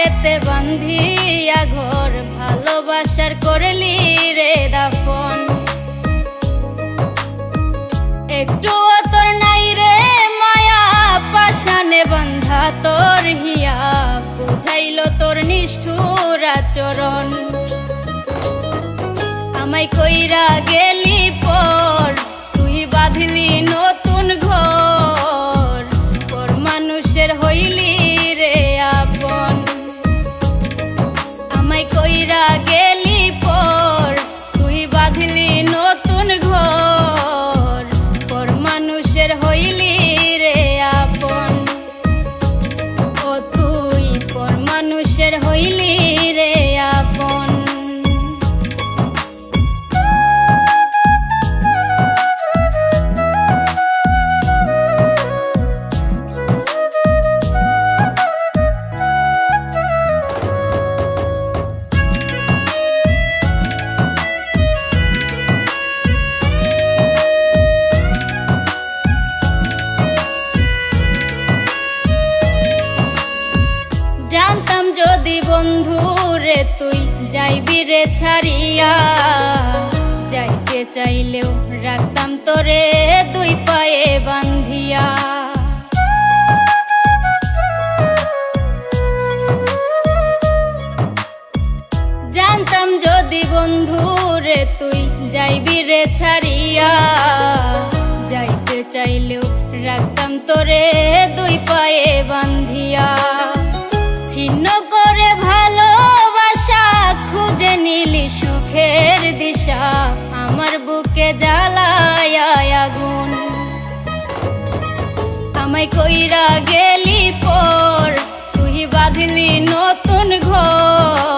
পায়েতে বান্ধিয়া ঘর, ভালোবাসার করলি রে দাফন। একটুও তোর নাই রে মায়া, পাশানে বান্ধা তোর হিয়া, বুঝাইল তোর নিষ্ঠুর আচরণ। আমায় কইরা গেলি পর, তুই বাঁধলি নতুন ঘর, পর মানুষের হইলি রে আপন। আমায় কইরা গেলি পর, তুই বাঁধলি নতুন ঘর, পর মানুষের হইলি রে আপন। ও তুই পর মানুষের হইলি রে আপন। জানতাম যদি বন্ধু রে তুই যাইবি রে ছাড়িয়া, যাইতে চাইলেও রাখতাম তোরে দুই পায়ে বান্ধিয়া। জানতাম যদি বন্ধু রে তুই যাইবি রে ছাড়িয়া, যাইতে চাইলেও রাখতাম তোরে দুই পায়ে বান্ধিয়া। ছিন্ন করে ভালোবাসা খুঁজে নিলি সুখের দিশা, আমার বুকে জ্বালায় আগুন। আমায় কইরা গেলি পর, তুই বাঁধলি নতুন ঘর,